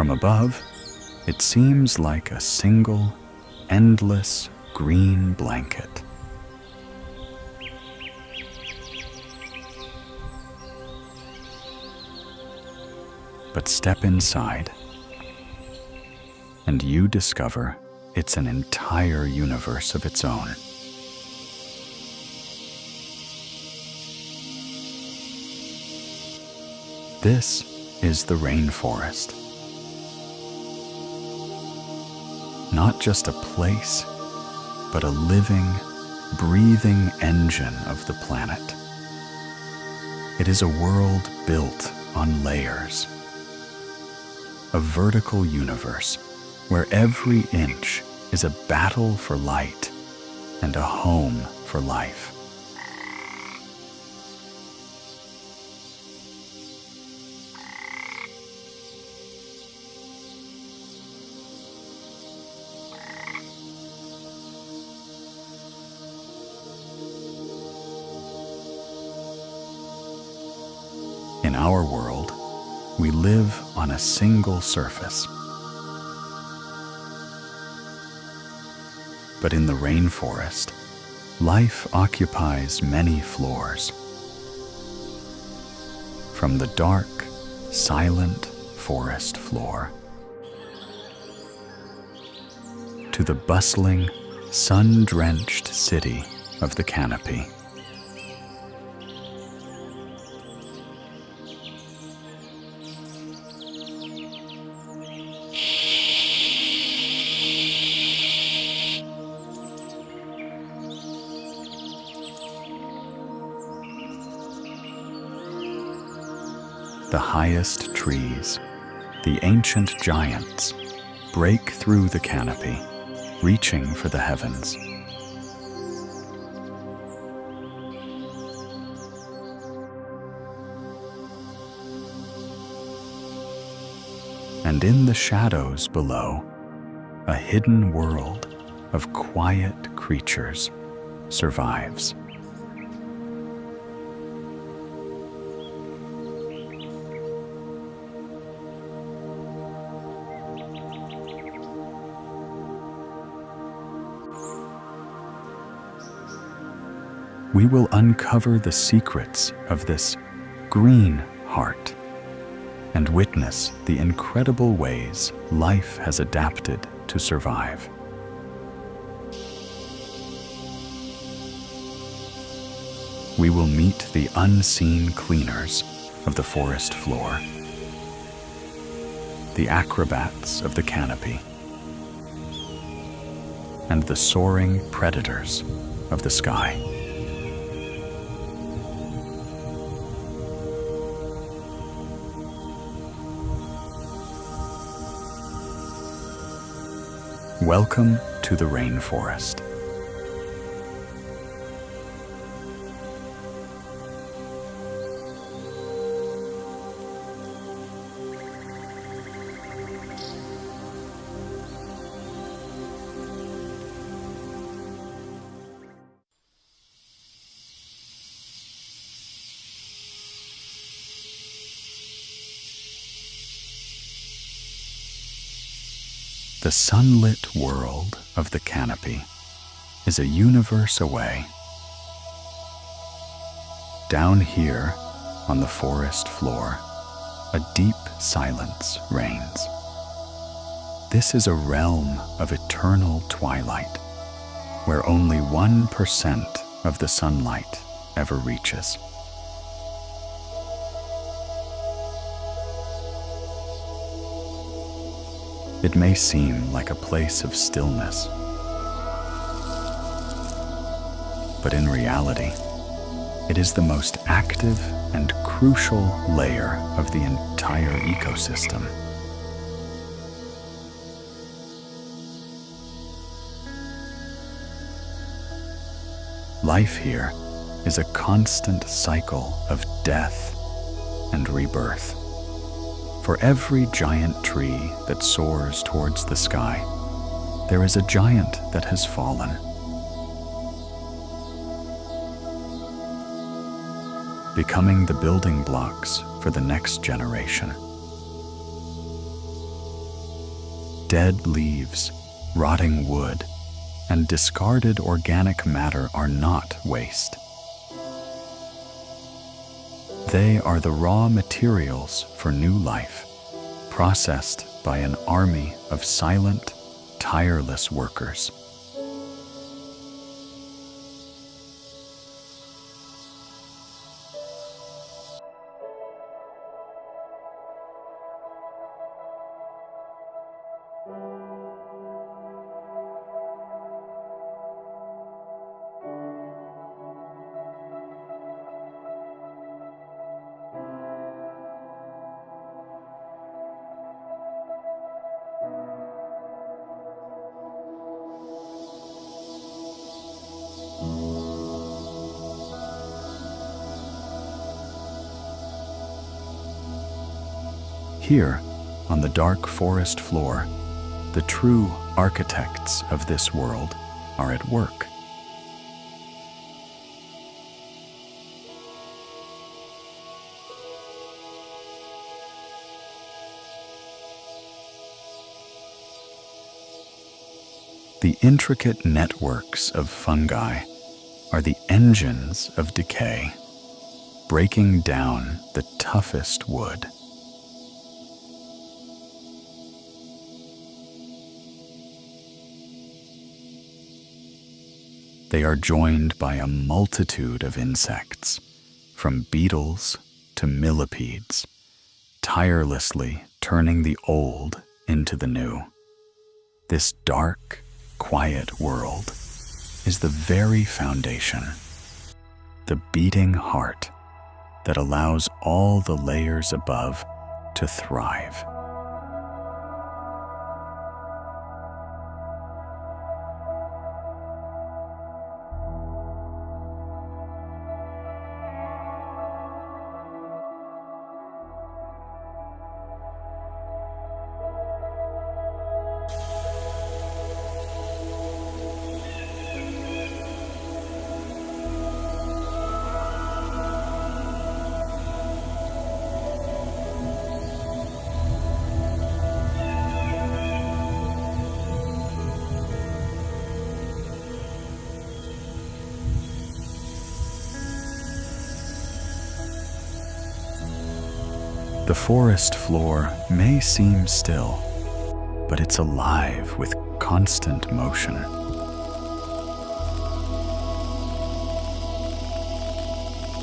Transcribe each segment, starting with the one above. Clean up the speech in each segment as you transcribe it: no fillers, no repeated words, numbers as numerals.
From above, it seems like a single, endless green blanket. But step inside, and you discover it's an entire universe of its own. This is the rainforest. Not just a place, but a living, breathing engine of the planet. It is a world built on layers. A vertical universe where every inch is a battle for light and a home for life. In our world, we live on a single surface. But in the rainforest, life occupies many floors. From the dark, silent forest floor to the bustling, sun-drenched city of the canopy. The highest trees, the ancient giants, break through the canopy, reaching for the heavens. And in the shadows below, a hidden world of quiet creatures survives. We will uncover the secrets of this green heart and witness the incredible ways life has adapted to survive. We will meet the unseen cleaners of the forest floor, the acrobats of the canopy, and the soaring predators of the sky. Welcome to the rainforest. The sunlit world of the canopy is a universe away. Down here on the forest floor, a deep silence reigns. This is a realm of eternal twilight, where only 1% of the sunlight ever reaches. It may seem like a place of stillness, but in reality, it is the most active and crucial layer of the entire ecosystem. Life here is a constant cycle of death and rebirth. For every giant tree that soars towards the sky, there is a giant that has fallen. Becoming the building blocks for the next generation. Dead leaves, rotting wood, and discarded organic matter are not waste. They are the raw materials for new life, processed by an army of silent, tireless workers. Here, on the dark forest floor, the true architects of this world are at work. The intricate networks of fungi are the engines of decay, breaking down the toughest wood. They are joined by a multitude of insects, from beetles to millipedes, tirelessly turning the old into the new. This dark, quiet world is the very foundation, the beating heart that allows all the layers above to thrive. The forest floor may seem still, but it's alive with constant motion.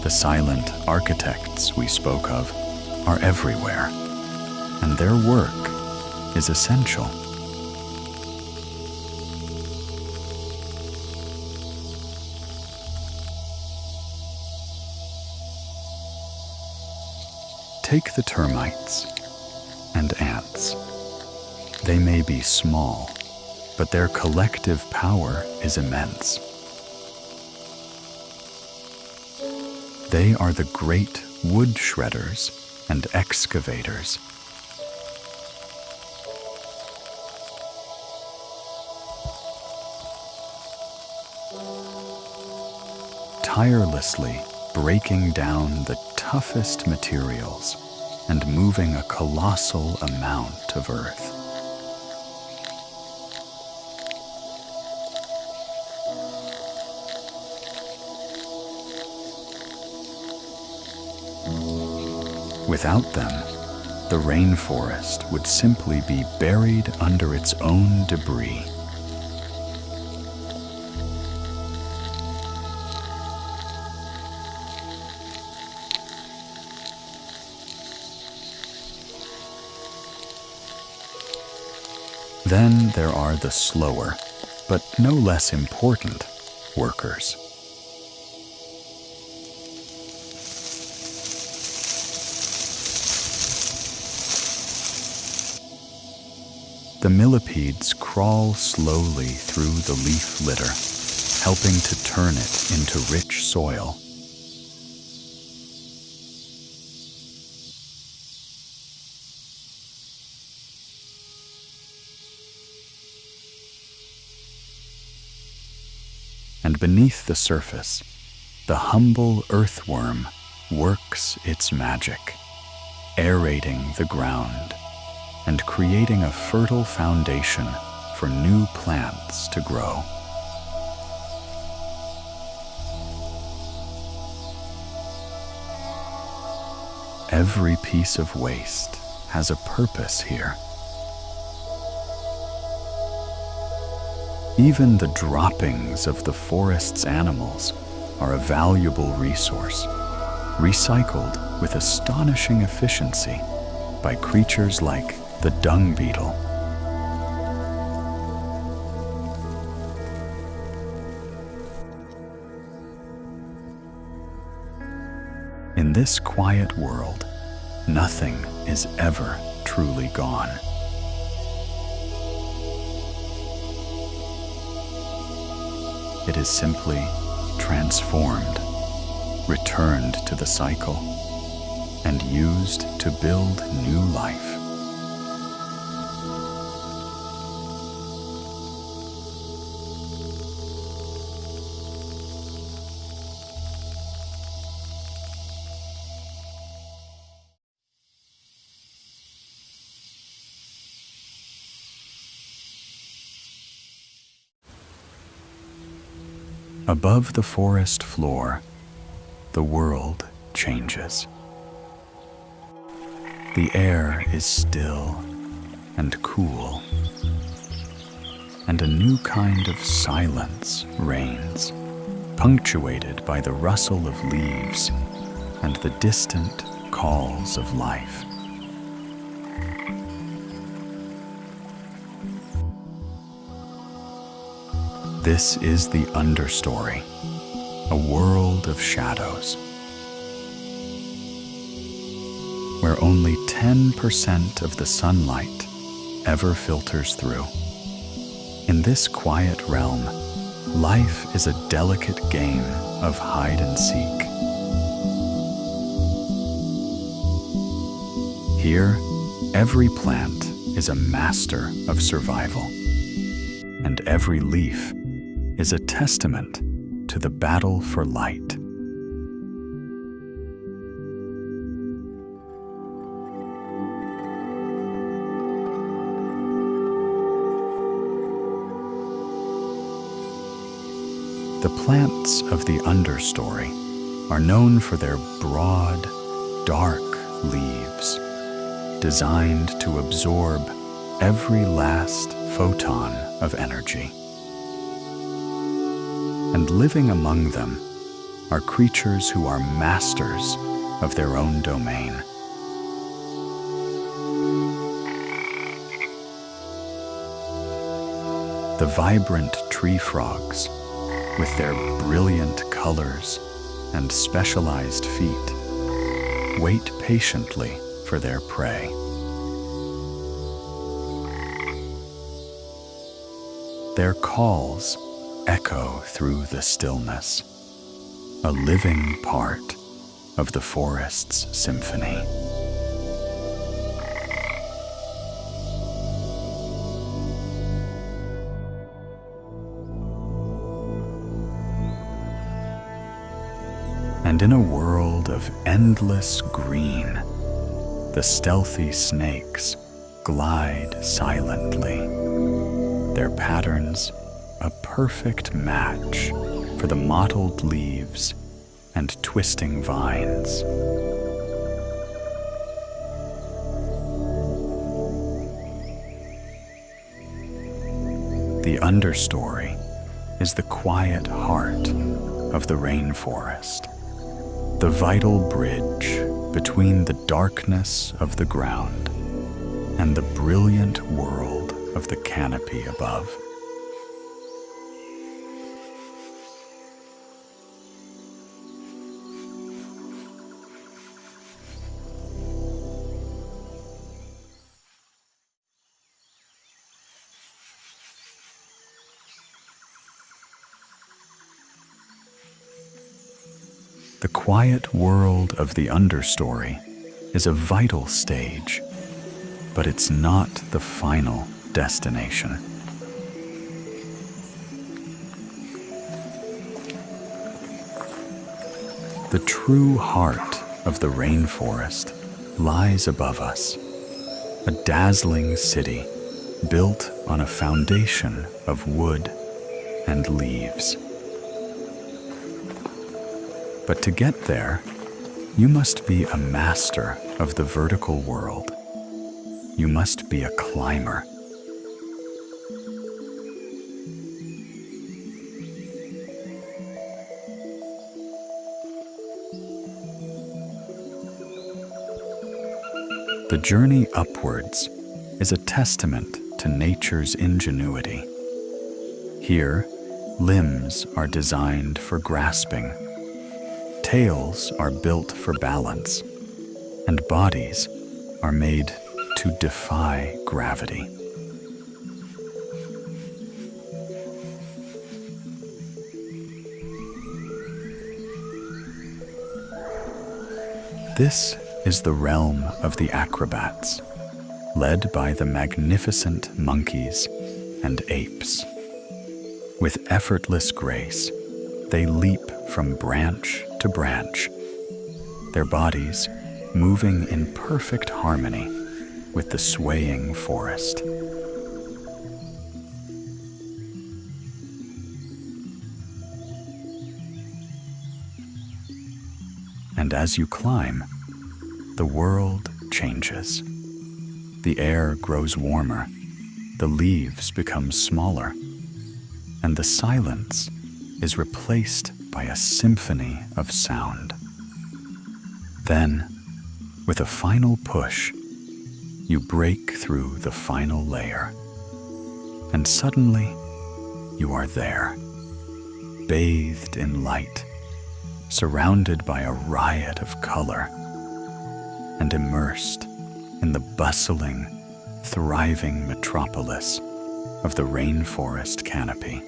The silent architects we spoke of are everywhere, and their work is essential. Take the termites and ants. They may be small, but their collective power is immense. They are the great wood shredders and excavators. Tirelessly breaking down the toughest materials and moving a colossal amount of earth. Without them, the rainforest would simply be buried under its own debris. Then there are the slower, but no less important, workers. The millipedes crawl slowly through the leaf litter, helping to turn it into rich soil. And beneath the surface, the humble earthworm works its magic, aerating the ground and creating a fertile foundation for new plants to grow. Every piece of waste has a purpose here. Even the droppings of the forest's animals are a valuable resource, recycled with astonishing efficiency by creatures like the dung beetle. In this quiet world, nothing is ever truly gone. It is simply transformed, returned to the cycle, and used to build new life. Above the forest floor, the world changes. The air is still and cool, and a new kind of silence reigns, punctuated by the rustle of leaves and the distant calls of life. This is the understory, a world of shadows, where only 10% of the sunlight ever filters through. In this quiet realm, life is a delicate game of hide and seek. Here, every plant is a master of survival, and every leaf is a testament to the battle for light. The plants of the understory are known for their broad, dark leaves, designed to absorb every last photon of energy. And living among them are creatures who are masters of their own domain. The vibrant tree frogs, with their brilliant colors and specialized feet, wait patiently for their prey. Their calls echo through the stillness, a living part of the forest's symphony. And in a world of endless green, the stealthy snakes glide silently, their patterns a perfect match for the mottled leaves and twisting vines. The understory is the quiet heart of the rainforest, the vital bridge between the darkness of the ground and the brilliant world of the canopy above. The quiet world of the understory is a vital stage, but it's not the final destination. The true heart of the rainforest lies above us, a dazzling city built on a foundation of wood and leaves. But to get there, you must be a master of the vertical world. You must be a climber. The journey upwards is a testament to nature's ingenuity. Here, limbs are designed for grasping, tails are built for balance, and bodies are made to defy gravity. This is the realm of the acrobats, led by the magnificent monkeys and apes. With effortless grace, they leap from branch to branch, their bodies moving in perfect harmony with the swaying forest. And as you climb, the world changes. The air grows warmer, the leaves become smaller, and the silence is replaced by a symphony of sound. Then, with a final push, you break through the final layer, and suddenly you are there, bathed in light, surrounded by a riot of color, and immersed in the bustling, thriving metropolis of the rainforest canopy.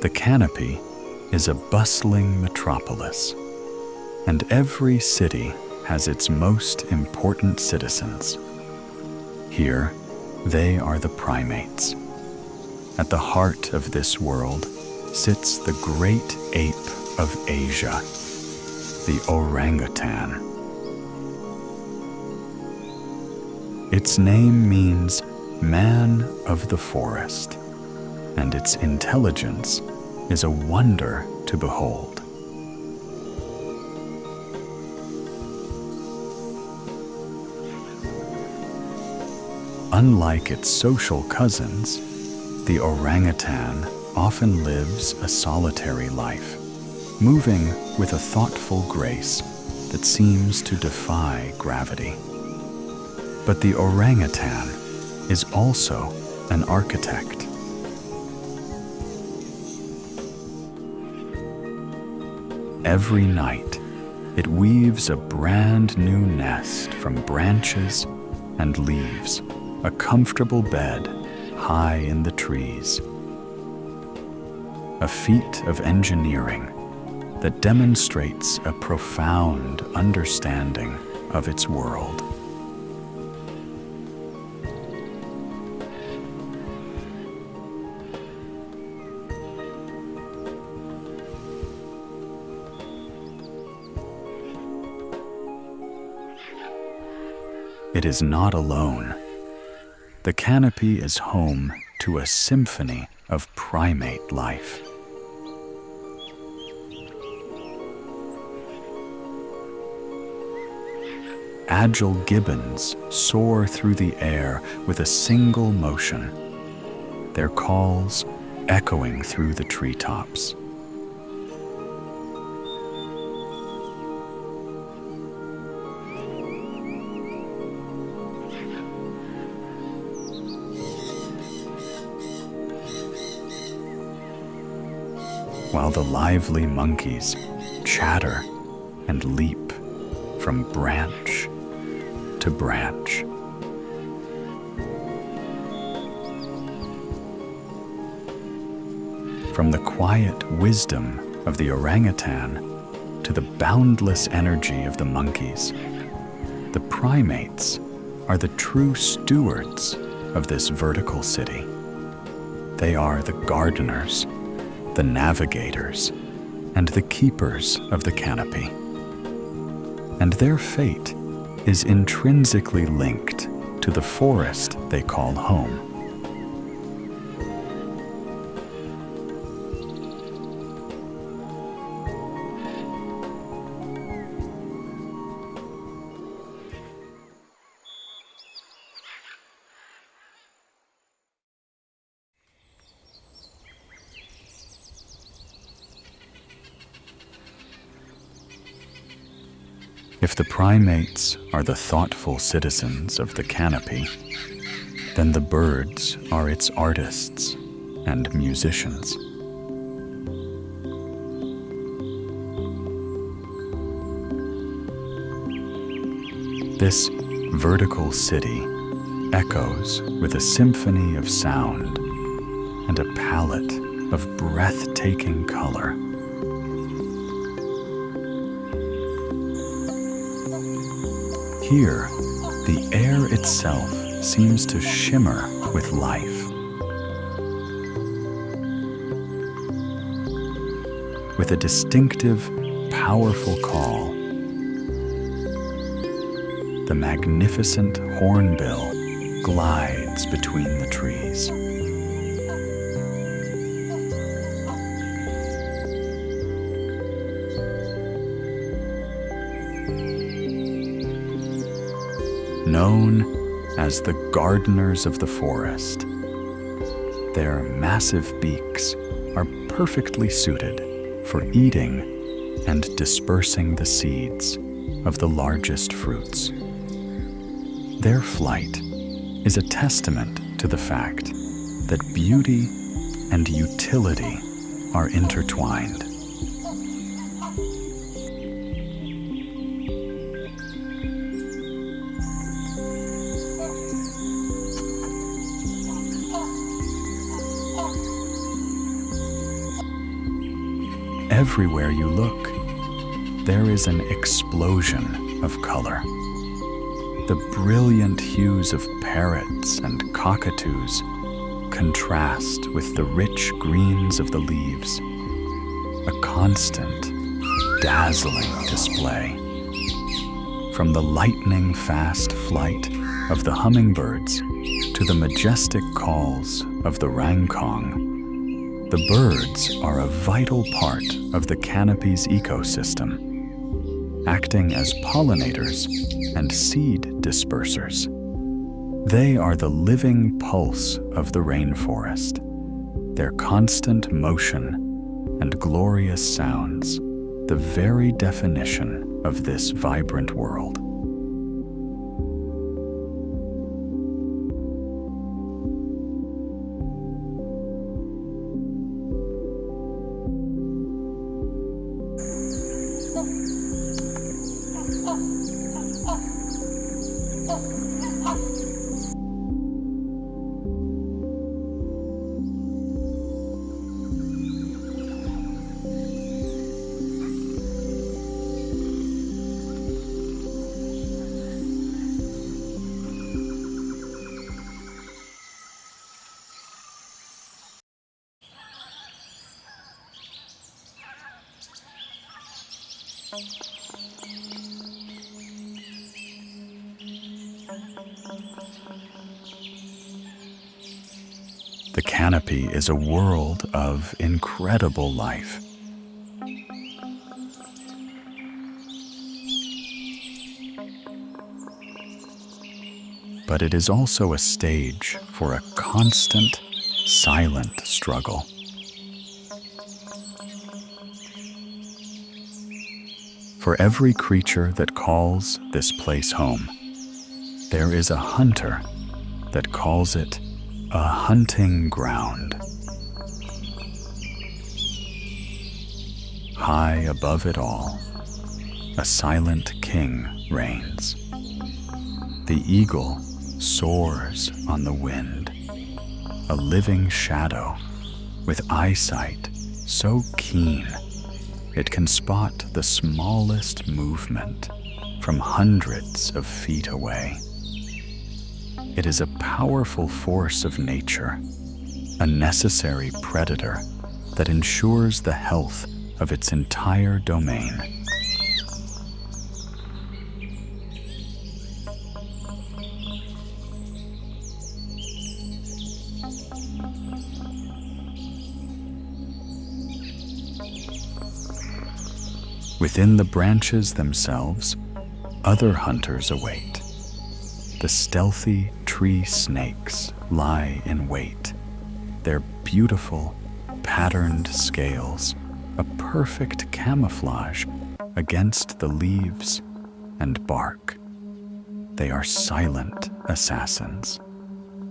The canopy is a bustling metropolis, and every city has its most important citizens. Here, they are the primates. At the heart of this world sits the great ape of Asia, the orangutan. Its name means man of the forest, and its intelligence is a wonder to behold. Unlike its social cousins, the orangutan often lives a solitary life, moving with a thoughtful grace that seems to defy gravity. But the orangutan is also an architect. Every night, it weaves a brand new nest from branches and leaves, a comfortable bed high in the trees. A feat of engineering that demonstrates a profound understanding of its world. It is not alone. The canopy is home to a symphony of primate life. Agile gibbons soar through the air with a single motion, their calls echoing through the treetops. While the lively monkeys chatter and leap from branch to branch. From the quiet wisdom of the orangutan to the boundless energy of the monkeys, The primates are the true stewards of this vertical city. They are the gardeners, the navigators, and the keepers of the canopy. And their fate is intrinsically linked to the forest they call home. If the primates are the thoughtful citizens of the canopy, then the birds are its artists and musicians. This vertical city echoes with a symphony of sound and a palette of breathtaking color. Here, the air itself seems to shimmer with life. With a distinctive, powerful call, the magnificent hornbill glides between the trees. Known as the gardeners of the forest, their massive beaks are perfectly suited for eating and dispersing the seeds of the largest fruits. Their flight is a testament to the fact that beauty and utility are intertwined. Everywhere you look, there is an explosion of color. The brilliant hues of parrots and cockatoos contrast with the rich greens of the leaves, a constant, dazzling display. From the lightning-fast flight of the hummingbirds to the majestic calls of the rangkong, the birds are a vital part of the canopy's ecosystem, acting as pollinators and seed dispersers. They are the living pulse of the rainforest, their constant motion and glorious sounds, the very definition of this vibrant world. The canopy is a world of incredible life. But it is also a stage for a constant, silent struggle. For every creature that calls this place home, there is a hunter that calls it a hunting ground. High above it all, a silent king reigns. The eagle soars on the wind, a living shadow with eyesight so keen it can spot the smallest movement from hundreds of feet away. It is a powerful force of nature, a necessary predator that ensures the health of its entire domain. Within the branches themselves, other hunters await. The stealthy tree snakes lie in wait, their beautiful, patterned scales a perfect camouflage against the leaves and bark. They are silent assassins,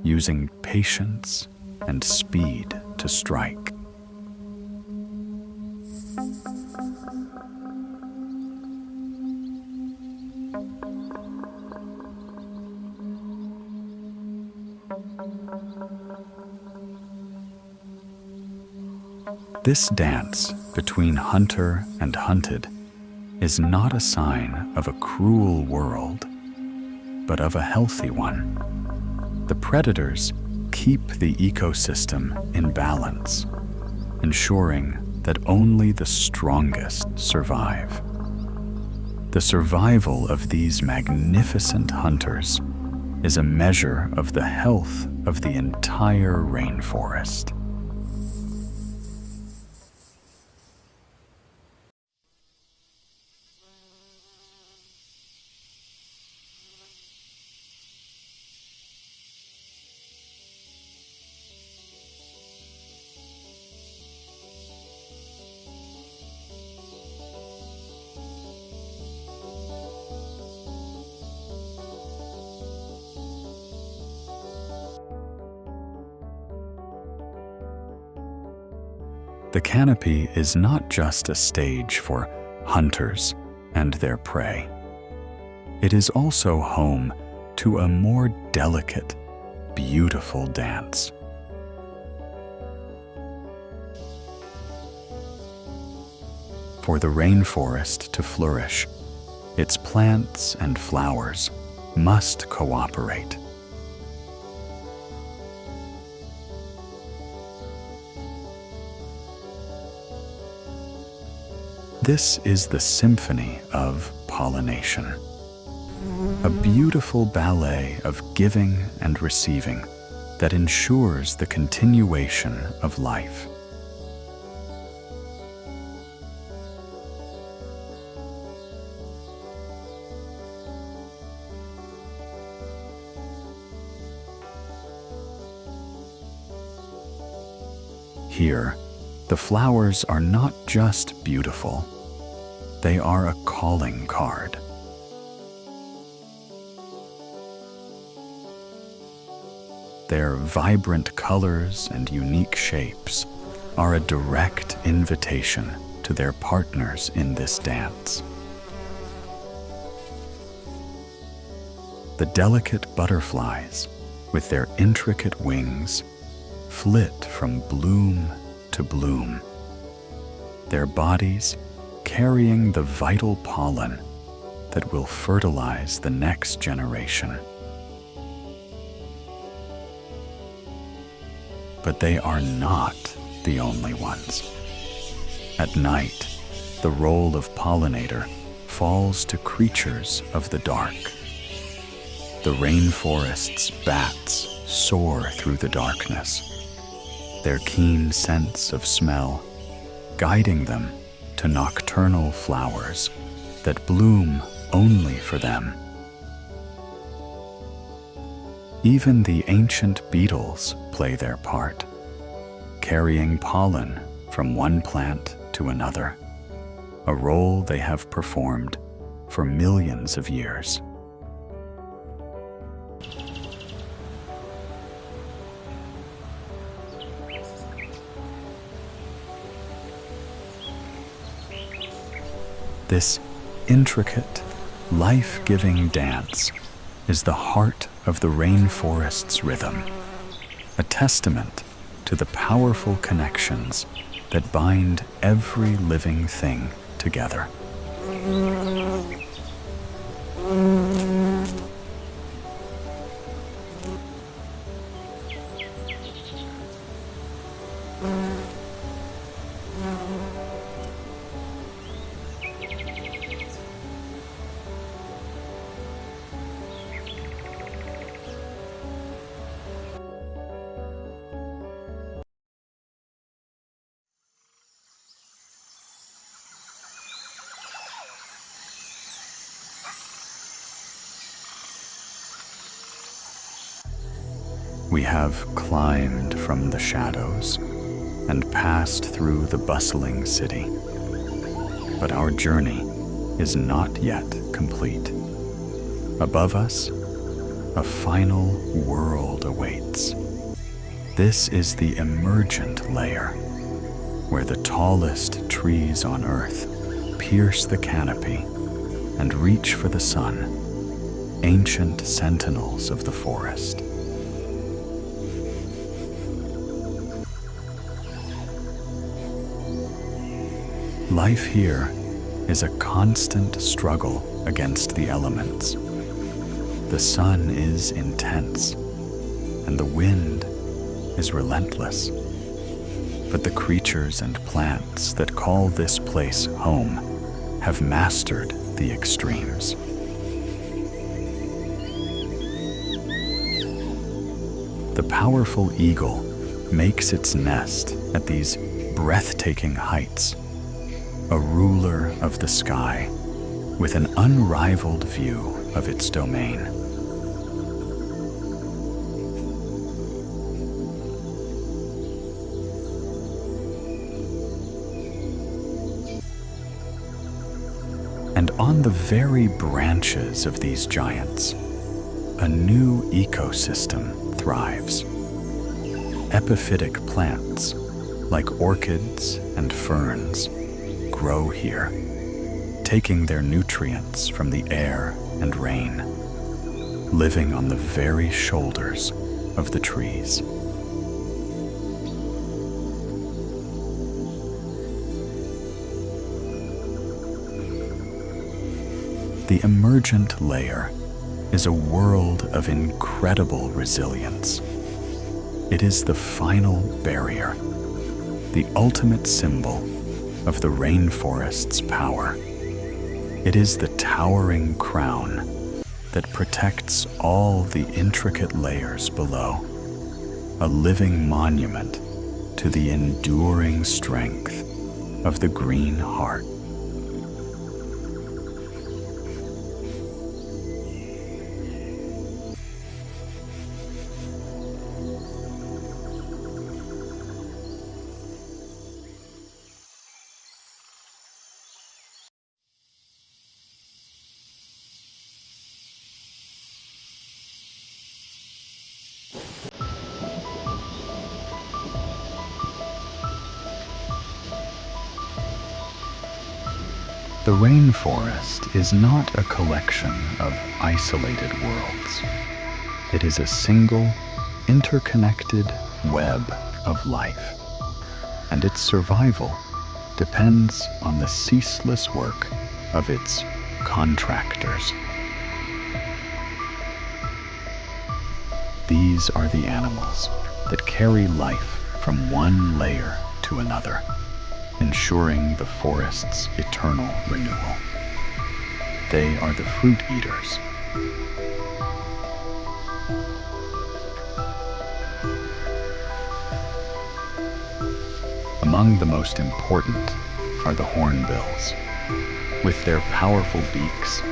using patience and speed to strike. This dance between hunter and hunted is not a sign of a cruel world, but of a healthy one. The predators keep the ecosystem in balance, ensuring that only the strongest survive. The survival of these magnificent hunters is a measure of the health of the entire rainforest. The canopy is not just a stage for hunters and their prey. It is also home to a more delicate, beautiful dance. For the rainforest to flourish, its plants and flowers must cooperate. This is the symphony of pollination, a beautiful ballet of giving and receiving that ensures the continuation of life. Here, the flowers are not just beautiful, they are a calling card. Their vibrant colors and unique shapes are a direct invitation to their partners in this dance. The delicate butterflies, with their intricate wings, flit from bloom to bloom, their bodies carrying the vital pollen that will fertilize the next generation. But they are not the only ones. At night, the role of pollinator falls to creatures of the dark. The rainforest's bats soar through the darkness, their keen sense of smell guiding them to nocturnal flowers that bloom only for them. Even the ancient beetles play their part, carrying pollen from one plant to another, a role they have performed for millions of years. This intricate, life-giving dance is the heart of the rainforest's rhythm, a testament to the powerful connections that bind every living thing together. We have climbed from the shadows and passed through the bustling city. But our journey is not yet complete. Above us, a final world awaits. This is the emergent layer, where the tallest trees on Earth pierce the canopy and reach for the sun, ancient sentinels of the forest. Life here is a constant struggle against the elements. The sun is intense, and the wind is relentless. But the creatures and plants that call this place home have mastered the extremes. The powerful eagle makes its nest at these breathtaking heights, a ruler of the sky with an unrivaled view of its domain. And on the very branches of these giants, a new ecosystem thrives. Epiphytic plants, like orchids and ferns, grow here, taking their nutrients from the air and rain, living on the very shoulders of the trees. The emergent layer is a world of incredible resilience. It is the final barrier, the ultimate symbol of the rainforest's power. It is the towering crown that protects all the intricate layers below, a living monument to the enduring strength of the green heart. The rainforest is not a collection of isolated worlds. It is a single, interconnected web of life, and its survival depends on the ceaseless work of its contractors. These are the animals that carry life from one layer to another, ensuring the forest's eternal renewal. They are the fruit eaters. Among the most important are the hornbills. With their powerful beaks,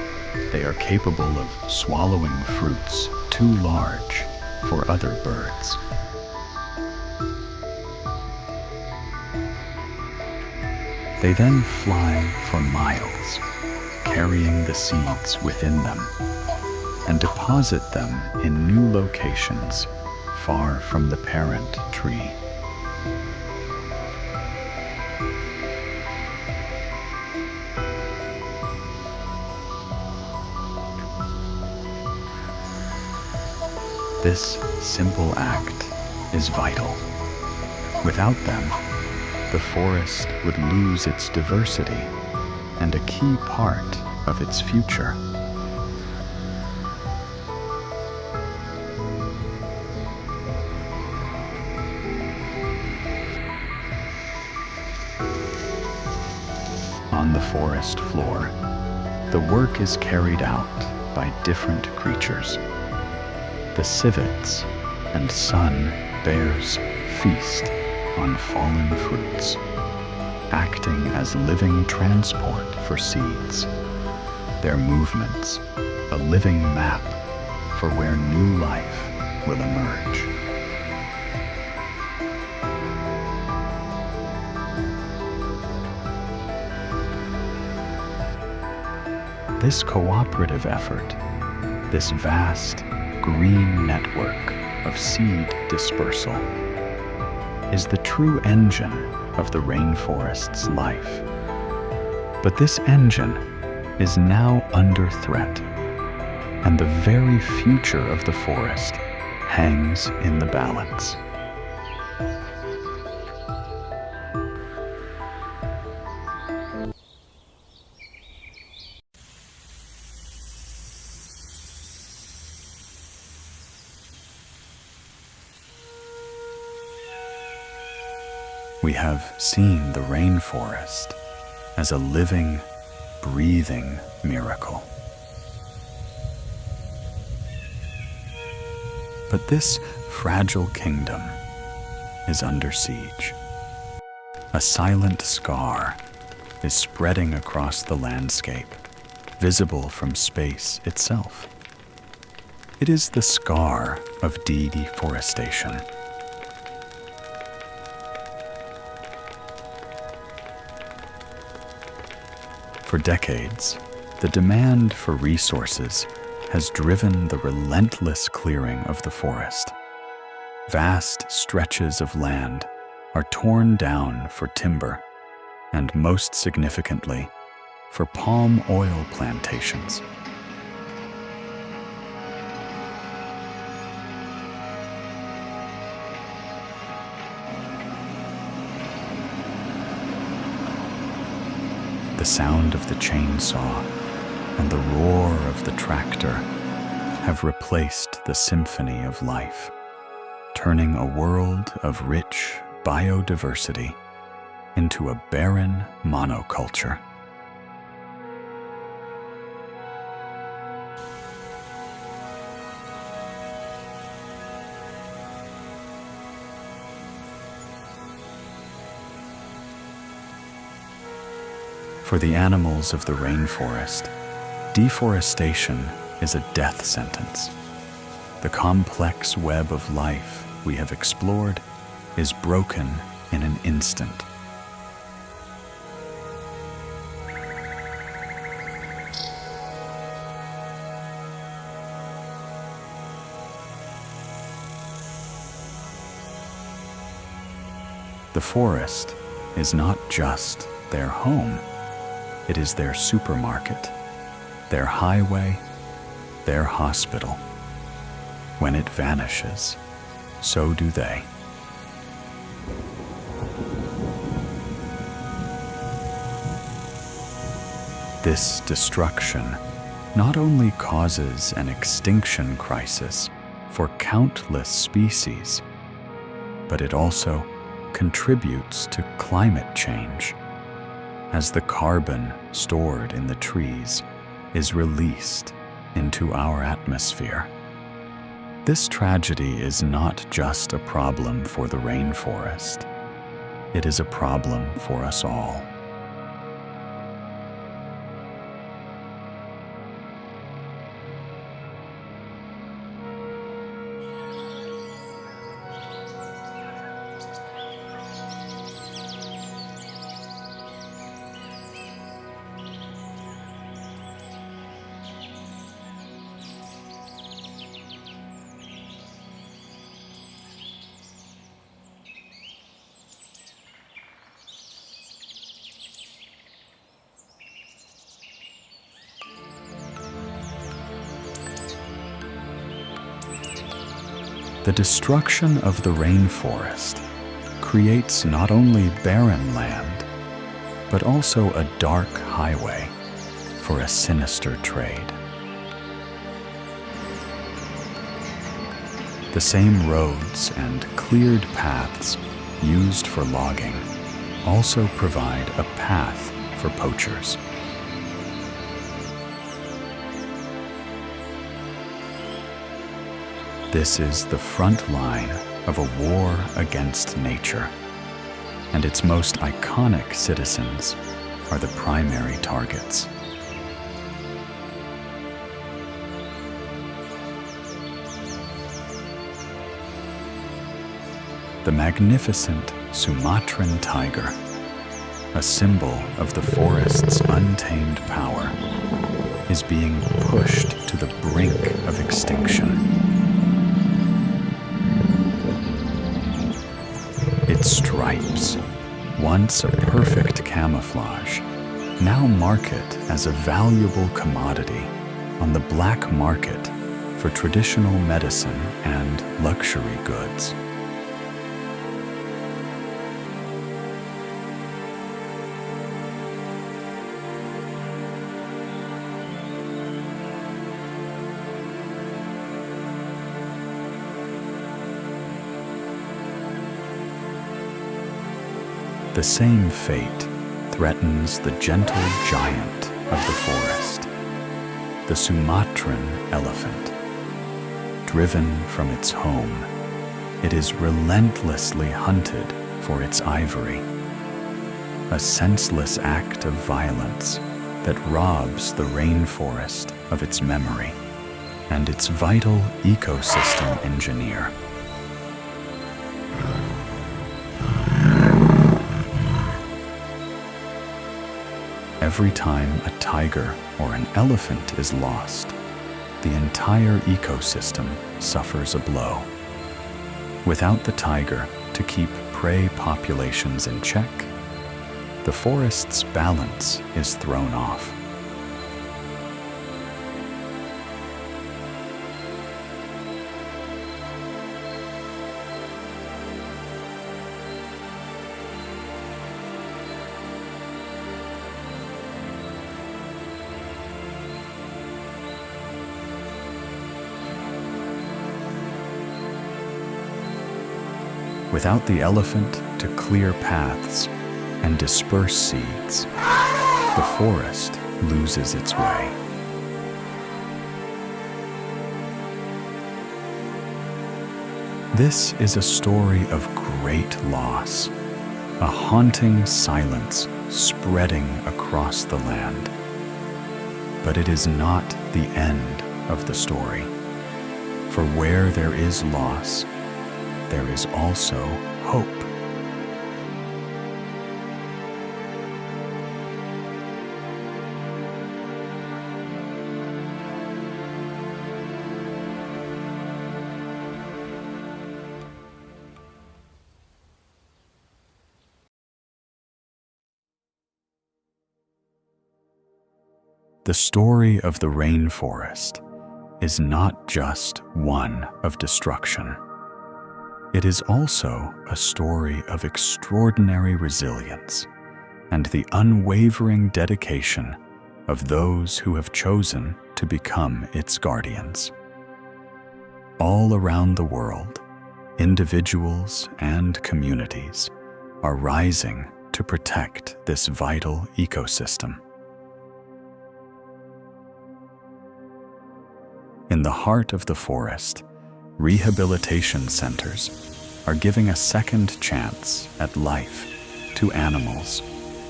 they are capable of swallowing fruits too large for other birds. They then fly for miles, carrying the seeds within them, and deposit them in new locations far from the parent tree. This simple act is vital. Without them, the forest would lose its diversity and a key part of its future. On the forest floor, the work is carried out by different creatures. The civets and sun bears feast on fallen fruits, acting as living transport for seeds. Their movements, a living map for where new life will emerge. this cooperative effort, this vast green network of seed dispersal, is the true engine of the rainforest's life. But this engine is now under threat, and the very future of the forest hangs in the balance. We have seen the rainforest as a living, breathing miracle. But this fragile kingdom is under siege. A silent scar is spreading across the landscape, visible from space itself. It is the scar of deforestation. For decades, the demand for resources has driven the relentless clearing of the forest. Vast stretches of land are torn down for timber, and most significantly, for palm oil plantations. The sound of the chainsaw and the roar of the tractor have replaced the symphony of life, turning a world of rich biodiversity into a barren monoculture. For the animals of the rainforest, deforestation is a death sentence. The complex web of life we have explored is broken in an instant. The forest is not just their home. It is their supermarket, their highway, their hospital. When it vanishes, so do they. This destruction not only causes an extinction crisis for countless species, but it also contributes to climate change, as the carbon stored in the trees is released into our atmosphere. This tragedy is not just a problem for the rainforest. It is a problem for us all. The destruction of the rainforest creates not only barren land, but also a dark highway for a sinister trade. The same roads and cleared paths used for logging also provide a path for poachers. This is the front line of a war against nature, and its most iconic citizens are the primary targets. The magnificent Sumatran tiger, a symbol of the forest's untamed power, is being pushed to the brink of extinction. Its stripes, once a perfect camouflage, now mark it as a valuable commodity on the black market for traditional medicine and luxury goods. The same fate threatens the gentle giant of the forest, the Sumatran elephant. Driven from its home, it is relentlessly hunted for its ivory, a senseless act of violence that robs the rainforest of its memory and its vital ecosystem engineer. Every time a tiger or an elephant is lost, the entire ecosystem suffers a blow. Without the tiger to keep prey populations in check, the forest's balance is thrown off. Without the elephant to clear paths and disperse seeds, the forest loses its way. This is a story of great loss, a haunting silence spreading across the land. But it is not the end of the story, for where there is loss, there is also hope. The story of the rainforest is not just one of destruction. It is also a story of extraordinary resilience and the unwavering dedication of those who have chosen to become its guardians. All around the world, individuals and communities are rising to protect this vital ecosystem. In the heart of the forest, rehabilitation centers are giving a second chance at life to animals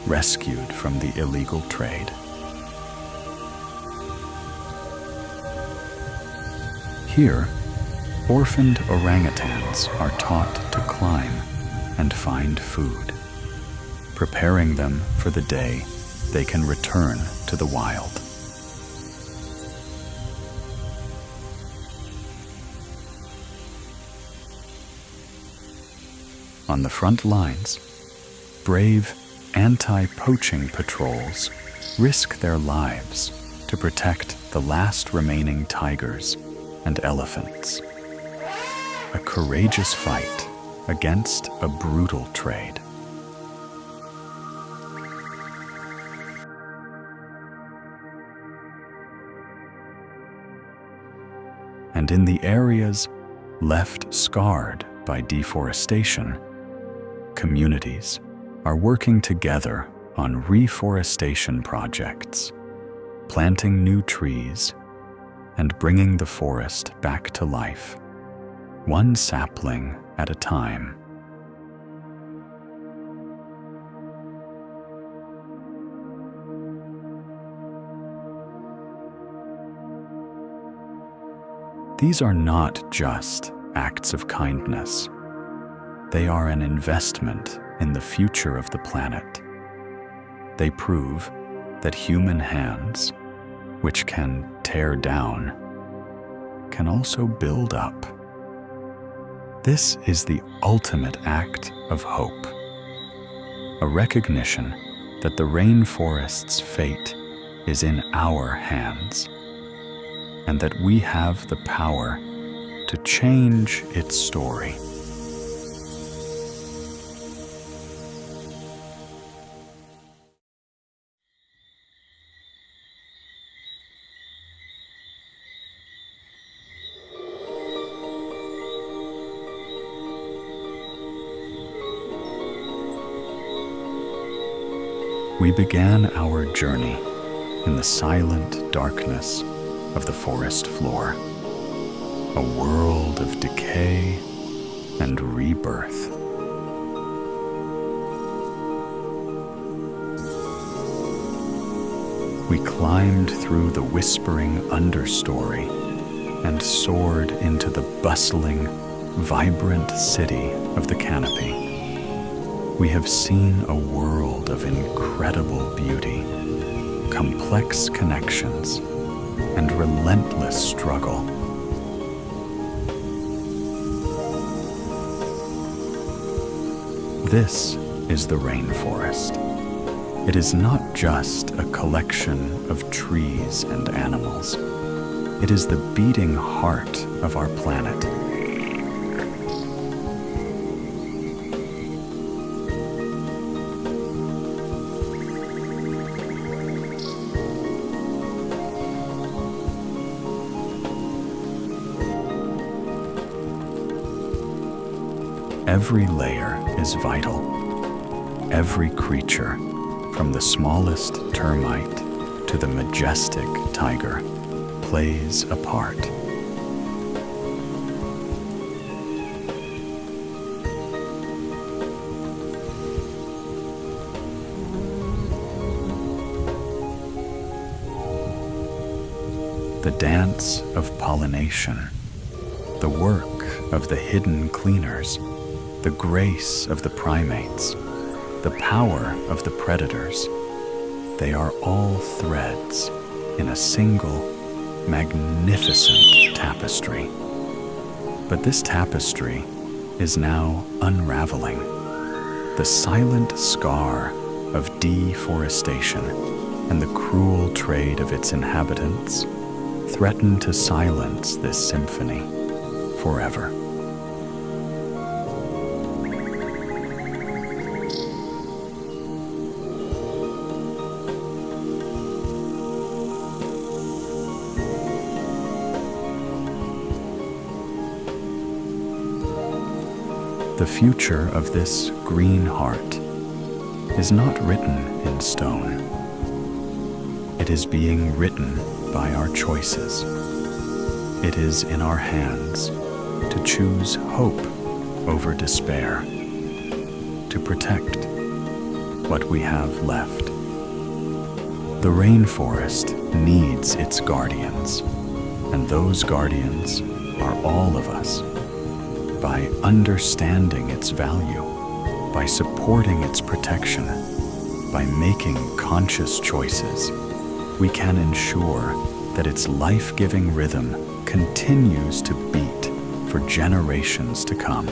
rescued from the illegal trade. Here, orphaned orangutans are taught to climb and find food, preparing them for the day they can return to the wild. On the front lines, brave anti-poaching patrols risk their lives to protect the last remaining tigers and elephants. A courageous fight against a brutal trade. And in the areas left scarred by deforestation, communities are working together on reforestation projects, planting new trees and bringing the forest back to life, one sapling at a time. These are not just acts of kindness. They are an investment in the future of the planet. They prove that human hands, which can tear down, can also build up. This is the ultimate act of hope, a recognition that the rainforest's fate is in our hands, and that we have the power to change its story. We began our journey in the silent darkness of the forest floor, a world of decay and rebirth. We climbed through the whispering understory and soared into the bustling, vibrant city of the canopy. We have seen a world of incredible beauty, complex connections, and relentless struggle. This is the rainforest. It is not just a collection of trees and animals. It is the beating heart of our planet. Every layer is vital. Every creature, from the smallest termite to the majestic tiger, plays a part. The dance of pollination, the work of the hidden cleaners, the grace of the primates, the power of the predators, they are all threads in a single, magnificent tapestry. But this tapestry is now unraveling. The silent scar of deforestation and the cruel trade of its inhabitants threaten to silence this symphony forever. The future of this green heart is not written in stone. It is being written by our choices. It is in our hands to choose hope over despair, to protect what we have left. The rainforest needs its guardians, and those guardians are all of us. By understanding its value, by supporting its protection, by making conscious choices, we can ensure that its life-giving rhythm continues to beat for generations to come.